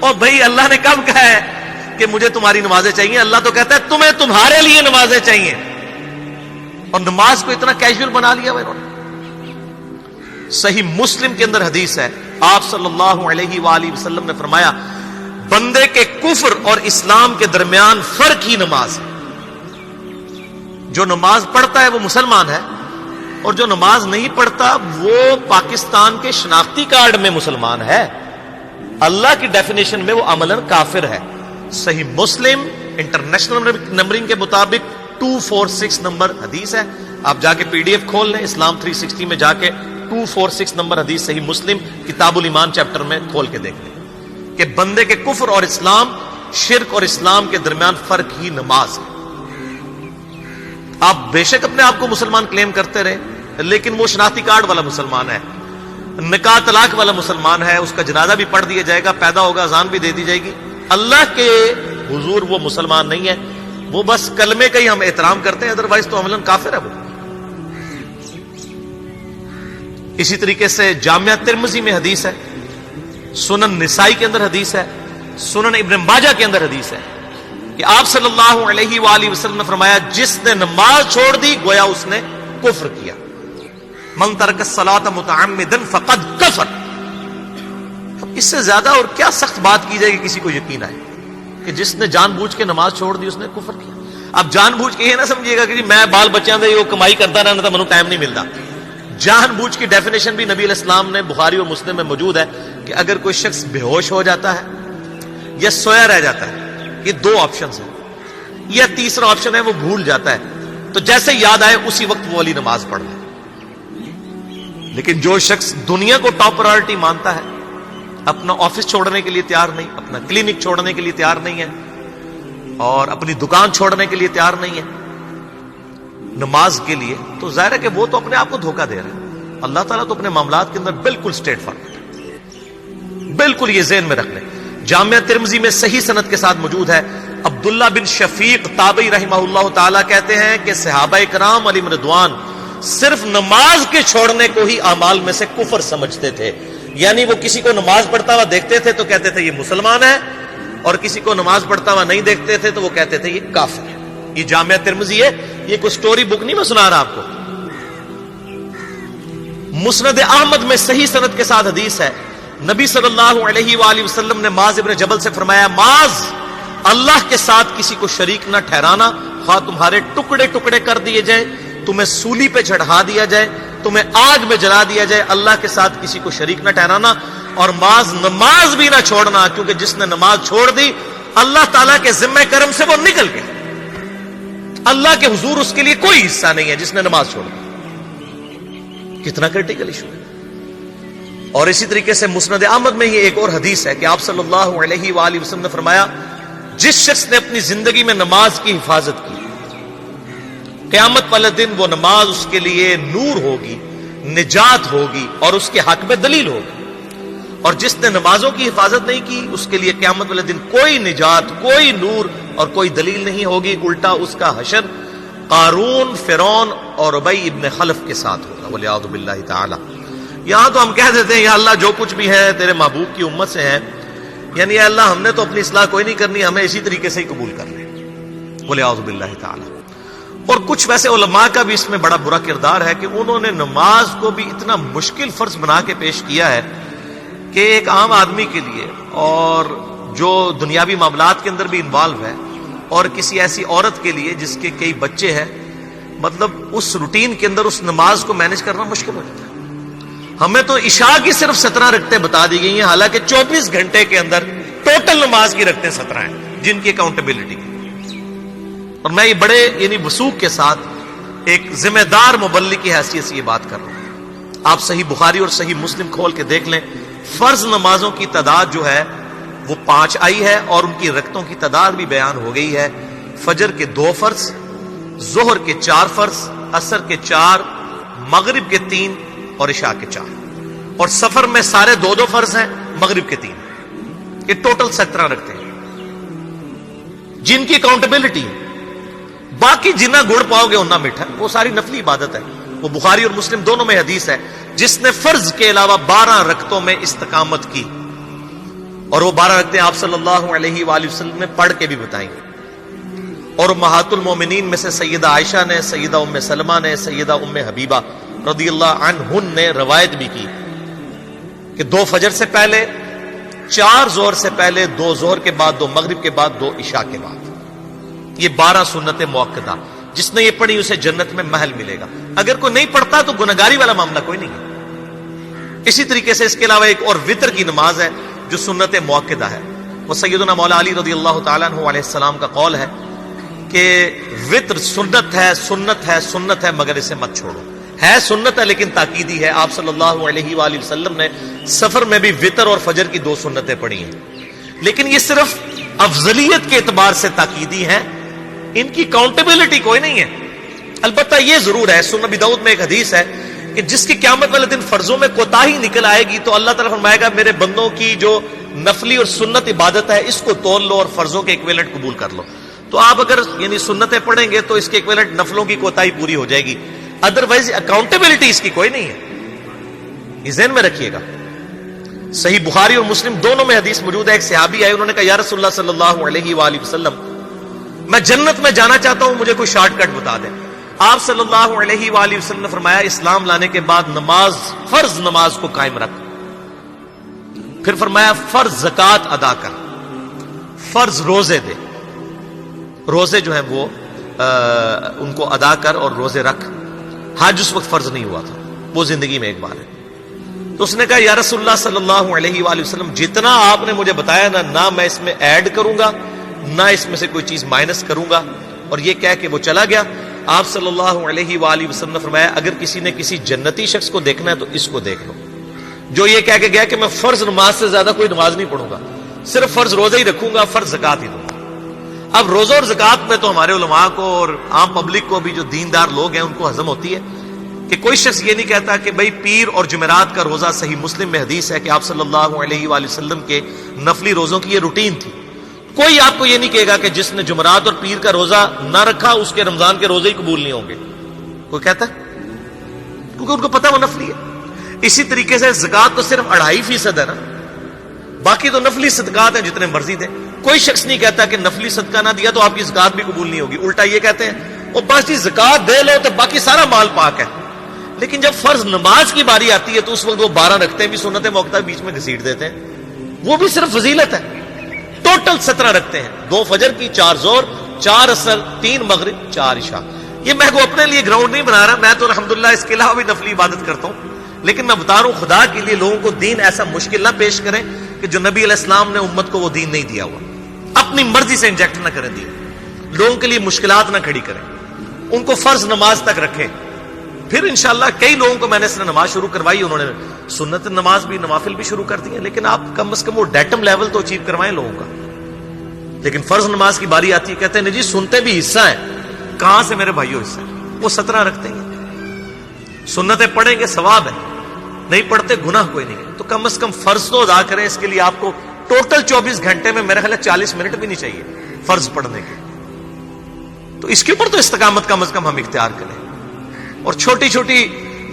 اور بھائی اللہ نے کب کہا ہے کہ مجھے تمہاری نمازیں چاہیے؟ اللہ تو کہتا ہے تمہیں تمہارے لیے نمازیں چاہیے، اور نماز کو اتنا کیجول بنا لیا انہوں نے۔ صحیح مسلم کے اندر حدیث ہے، آپ صلی اللہ علیہ وآلہ وسلم نے فرمایا بندے کے کفر اور اسلام کے درمیان فرق ہی نماز ہے۔ جو نماز پڑھتا ہے وہ مسلمان ہے، اور جو نماز نہیں پڑھتا وہ پاکستان کے شناختی کارڈ میں مسلمان ہے، اللہ کی ڈیفینیشن میں وہ عملاً کافر ہے۔ صحیح مسلم انٹرنیشنل نمبرنگ کے مطابق 246 نمبر حدیث ہے، آپ جا کے پی ڈی ایف کھول لیں اسلام 360 میں جا کے 246 نمبر حدیث صحیح مسلم کتاب الایمان چیپٹر میں کھول کے دیکھ لیں کہ بندے کے کفر اور اسلام، شرک اور اسلام کے درمیان فرق ہی نماز ہے۔ آپ بے شک اپنے آپ کو مسلمان کلیم کرتے رہے، لیکن وہ شناختی کارڈ والا مسلمان ہے، نکاح طلاق والا مسلمان ہے، اس کا جنازہ بھی پڑھ دیا جائے گا، پیدا ہوگا اذان بھی دے دی جائے گی، اللہ کے حضور وہ مسلمان نہیں ہے، وہ بس کلمے کا ہی ہم احترام کرتے ہیں، ادروائز تو عملاً کافر ہے وہ۔ اسی طریقے سے جامعہ ترمذی میں حدیث ہے، سنن نسائی کے اندر حدیث ہے، سنن ابن ماجہ کے اندر حدیث ہے کہ آپ صلی اللہ علیہ وآلہ وسلم نے فرمایا جس نے نماز چھوڑ دی گویا اس نے کفر کیا، من ترک الصلاۃ متعمدا فقد کفر۔ اس سے زیادہ اور کیا سخت بات کی جائے کہ کسی کو یقین آئے کہ جس نے جان بوجھ کے نماز چھوڑ دی اس نے کفر کیا۔ اب جان بوجھ کے یہ نہ سمجھیے گا کہ جی میں بال بچیاں دے وہ کمائی کرتا رہنا تھا منو ٹائم نہیں ملتا۔ جان بوجھ کی ڈیفینیشن بھی نبی علیہ السلام نے بخاری اور مسلم میں موجود ہے کہ اگر کوئی شخص بے ہوش ہو جاتا ہے یا سویا رہ جاتا ہے، یہ دو آپشنز ہیں، یا تیسرا آپشن ہے وہ بھول جاتا ہے، تو جیسے یاد آئے اسی وقت وہ والی نماز پڑھ لے۔ لیکن جو شخص دنیا کو ٹاپ پرائورٹی مانتا ہے، اپنا آفس چھوڑنے کے لیے تیار نہیں، اپنا کلینک چھوڑنے کے لیے تیار نہیں ہے، اور اپنی دکان چھوڑنے کے لیے تیار نہیں ہے نماز کے لیے، تو ظاہر ہے کہ وہ تو اپنے آپ کو دھوکہ دے رہا ہے۔ اللہ تعالیٰ تو اپنے معاملات کے اندر بالکل اسٹریٹ فارورڈ ہے، بالکل یہ ذہن میں رکھ لیں۔ جامعہ ترمذی میں صحیح سند کے ساتھ موجود ہے، عبداللہ بن شفیق تابعی رحمہ اللہ تعالیٰ کہتے ہیں کہ صحابہ کرام علیہم رضوان صرف نماز کے چھوڑنے کو ہی اعمال میں سے کفر سمجھتے تھے، یعنی وہ کسی کو نماز پڑھتا ہوا دیکھتے تھے تو کہتے تھے یہ مسلمان ہے، اور کسی کو نماز پڑھتا ہوا نہیں دیکھتے تھے تو وہ کہتے تھے یہ کافر ہے۔ یہ جامعہ ترمذی ہے، یہ کوئی سٹوری بک نہیں میں سنا رہا آپ کو۔ مسند احمد میں صحیح سند کے ساتھ حدیث ہے، نبی صلی اللہ علیہ وآلہ وسلم نے معاذ ابن جبل سے فرمایا معاذ اللہ کے ساتھ کسی کو شریک نہ ٹھہرانا، خواہ تمہارے ٹکڑے ٹکڑے کر دیے جائیں، تمہیں سولی پہ چڑھا دیا جائے، تمہیں آگ میں جلا دیا جائے، اللہ کے ساتھ کسی کو شریک نہ ٹھہرانا، اور معاذ نماز بھی نہ چھوڑنا، کیونکہ جس نے نماز چھوڑ دی اللہ تعالیٰ کے ذمہ کرم سے وہ نکل گیا، اللہ کے حضور اس کے لیے کوئی حصہ نہیں ہے جس نے نماز چھوڑ دی۔ کتنا کریٹیکل ایشو ہے۔ اور اسی طریقے سے مسند احمد میں ہی ایک اور حدیث ہے کہ آپ صلی اللہ علیہ وآلہ وسلم نے فرمایا جس شخص نے اپنی زندگی میں نماز کی حفاظت کی، قیامت والے دن وہ نماز اس کے لیے نور ہوگی، نجات ہوگی، اور اس کے حق میں دلیل ہوگی، اور جس نے نمازوں کی حفاظت نہیں کی اس کے لیے قیامت والے دن کوئی نجات، کوئی نور اور کوئی دلیل نہیں ہوگی، الٹا اس کا حشر قارون، فرعون اور ابی ابن خلف کے ساتھ ہوگا، والعیاذ باللہ تعالی۔ یہاں تو ہم کہہ دیتے ہیں یا اللہ جو کچھ بھی ہے تیرے محبوب کی امت سے ہے، یعنی اے اللہ ہم نے تو اپنی اصلاح کوئی نہیں کرنی، ہمیں اسی طریقے سے ہی قبول کر لیں، والعیاذ باللہ تعالی۔ اور کچھ ویسے علماء کا بھی اس میں بڑا برا کردار ہے کہ انہوں نے نماز کو بھی اتنا مشکل فرض بنا کے پیش کیا ہے کہ ایک عام آدمی کے لیے، اور جو دنیاوی معاملات کے اندر بھی انوالو ہے، اور کسی ایسی عورت کے لیے جس کے کئی بچے ہیں، مطلب اس روٹین کے اندر اس نماز کو مینج کرنا مشکل ہو جاتا ہے۔ ہمیں تو عشاء کی صرف 17 رکعتیں بتا دی گئی ہیں، حالانکہ 24 گھنٹے کے اندر ٹوٹل نماز کی رکعتیں 17 ہیں جن کی اکاؤنٹیبلٹی ہے۔ اور میں یہ بڑے یعنی وثوق کے ساتھ ایک ذمہ دار مبلغ کی حیثیت سے یہ بات کر رہا ہوں۔ آپ صحیح بخاری اور صحیح مسلم کھول کے دیکھ لیں، فرض نمازوں کی تعداد جو ہے وہ 5 آئی ہے، اور ان کی رکعتوں کی تعداد بھی بیان ہو گئی ہے۔ فجر کے 2 فرض، ظہر کے 4 فرض، عصر کے 4، مغرب کے 3 اور عشاء کے 4، اور سفر میں سارے 2 فرض ہیں، مغرب کے 3، یہ ٹوٹل 17 رکھتے ہیں جن کی اکاؤنٹیبلٹی ہے۔ باقی جنہ گڑ پاؤ گے انہ میٹھا، وہ ساری نفلی عبادت ہے، وہ بخاری اور مسلم دونوں میں حدیث ہے، جس نے فرض کے علاوہ 12 رکعتوں میں استقامت کی اور وہ 12 رکعتیں آپ صلی اللہ علیہ وآلہ وسلم نے پڑھ کے بھی بتائیں گے. اور امہات المومنین میں سے سیدہ عائشہ نے، سیدہ ام سلمہ نے، سیدہ ام حبیبہ رضی اللہ عنہن نے روایت بھی کی کہ 2 فجر سے پہلے، 4 ظہر سے پہلے، 2 ظہر کے بعد، 2 مغرب کے بعد، 2 عشاء کے بعد. یہ 12 سنت موقدہ، جس نے یہ پڑھی اسے جنت میں محل ملے گا. اگر کوئی نہیں پڑھتا تو گنہگاری والا معاملہ کوئی نہیں ہے. اسی طریقے سے اس کے علاوہ ایک اور وطر کی نماز ہے جو سنت موقدہ ہے. وہ سیدنا مولا علی رضی اللہ تعالیٰ عنہ علیہ السلام کا قول ہے کہ وطر سنت ہے، سنت ہے، سنت ہے، مگر اسے مت چھوڑو. ہے سنت ہے لیکن تاکیدی ہے. آپ صلی اللہ علیہ وآلہ وسلم نے سفر میں بھی وطر اور فجر کی 2 سنتیں پڑھی ہیں، لیکن یہ صرف افضلیت کے اعتبار سے تاکیدی ہیں، ان کی کاؤنٹیبلٹی کوئی نہیں ہے. البتہ یہ ضرور ہے، سنن ابی داؤد میں ایک حدیث ہے کہ جس کی قیامت والے دن فرضوں میں کوتاہی نکل آئے گی تو اللہ تعالیٰ فرمائے گا میرے بندوں کی جو نفلی اور سنت عبادت ہے اس کو تول لو اور فرضوں کے ایکویلنٹ قبول کر لو. تو آپ اگر یعنی سنتیں پڑھیں گے تو اس کے ایکویلنٹ نفلوں کی کوتاہی پوری ہو جائے گی، ادروائز اکاؤنٹیبلٹی اس کی کوئی نہیں ہے. یہ ذہن میں رکھیے گا. صحیح بخاری اور مسلم دونوں میں حدیث موجود ہے. ایک صحابی آئے، انہوں نے کہا یا رسول اللہ صلی اللہ علیہ وآلہ وسلم میں جنت میں جانا چاہتا ہوں، مجھے کوئی شارٹ کٹ بتا دیں. آپ صلی اللہ علیہ وآلہ وسلم نے فرمایا اسلام لانے کے بعد نماز، فرض نماز کو قائم رکھ. پھر فرمایا فرض زکوٰۃ ادا کر، فرض روزے دے، روزے جو ہیں وہ ان کو ادا کر اور روزے رکھ. حج اس وقت فرض نہیں ہوا تھا، وہ زندگی میں ایک بار ہے. تو اس نے کہا یا رسول اللہ صلی اللہ علیہ وآلہ وسلم جتنا آپ نے مجھے بتایا نہ میں اس میں ایڈ کروں گا نہ اس میں سے کوئی چیز مائنس کروں گا. اور یہ کہہ کے وہ چلا گیا. آپ صلی اللہ علیہ وآلہ وسلم نے فرمایا اگر کسی نے کسی جنتی شخص کو دیکھنا ہے تو اس کو دیکھ لو جو یہ کہہ کے گیا کہ میں فرض نماز سے زیادہ کوئی نماز نہیں پڑھوں گا، صرف فرض روزہ ہی رکھوں گا، فرض زکوٰۃ ہی دوں گا. اب روزہ اور زکوٰۃ میں تو ہمارے علماء کو اور عام پبلک کو بھی جو دیندار لوگ ہیں ان کو ہضم ہوتی ہے کہ کوئی شخص یہ نہیں کہتا کہ بھئی پیر اور جمعرات کا روزہ. صحیح مسلم میں حدیث ہے کہ آپ صلی اللہ علیہ وآلہ وسلم کے نفلی روزوں کی یہ روٹین تھی. کوئی آپ کو یہ نہیں کہے گا کہ جس نے جمعرات اور پیر کا روزہ نہ رکھا اس کے رمضان کے روزے ہی قبول نہیں ہوں گے. کوئی کہتا ہے؟ کیونکہ ان کو پتہ وہ نفلی ہے. اسی طریقے سے زکوٰۃ تو صرف 2.5% ہے نا، باقی تو نفلی صدقات ہیں جتنے مرضی دیں. کوئی شخص نہیں کہتا کہ نفلی صدقہ نہ دیا تو آپ کی زکوٰۃ بھی قبول نہیں ہوگی. الٹا یہ کہتے ہیں وہ بس جی زکوٰۃ دے لو تو باقی سارا مال پاک ہے. لیکن جب فرض نماز کی باری آتی ہے تو اس وقت وہ 12 رکھتے ہیں بھی سنت موقدہ بیچ میں گھسیٹ دیتے ہیں. وہ بھی صرف فضیلت ہے. ٹوٹل 17 رکھتے ہیں، 2 فجر کی، 4 ظہر، 4 عصر، 3 مغرب، 4 عشاء. یہ میں کو اپنے لیے گراؤنڈ نہیں بنا رہا، میں تو الحمدللہ اس کے علاوہ بھی نفلی عبادت کرتا ہوں. لیکن میں بتا رہا ہوں خدا کے لیے لوگوں کو دین ایسا مشکل نہ پیش کریں کہ جو نبی علیہ السلام نے امت کو وہ دین نہیں دیا ہوا. اپنی مرضی سے انجیکٹ نہ کریں دین، لوگوں کے لیے مشکلات نہ کھڑی کریں، ان کو فرض نماز تک رکھیں. پھر انشاءاللہ کئی لوگوں کو میں نے اس نے نماز شروع کروائی، انہوں نے سنت نماز بھی، نوافل بھی شروع کر دی ہیں. لیکن آپ کم از کم وہ ڈیٹم لیول تو اچیو کروائیں لوگوں کا. لیکن فرض نماز کی باری آتی ہے کہتے ہیں جی سنتے بھی حصہ ہے. کہاں سے میرے بھائیوں حصہ ہے؟ وہ 17 رکھتے ہیں، سنتیں پڑھیں گے ثواب ہے، نہیں پڑھتے گناہ کوئی نہیں. تو کم از کم فرض تو ادا کریں. اس کے لیے آپ کو ٹوٹل 24 گھنٹے میں میرے خیال ہے 40 منٹ بھی نہیں چاہیے فرض پڑھنے کے. تو اس کے اوپر تو استقامت کم از کم ہم اختیار کریں. اور چھوٹی چھوٹی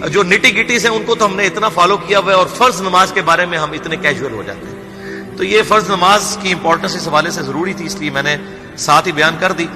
جو نٹی گٹیز ہیں ان کو تو ہم نے اتنا فالو کیا ہوا ہے، اور فرض نماز کے بارے میں ہم اتنے کیجول ہو جاتے ہیں. تو یہ فرض نماز کی امپورٹنس اس حوالے سے ضروری تھی، اس لیے میں نے ساتھ ہی بیان کر دی.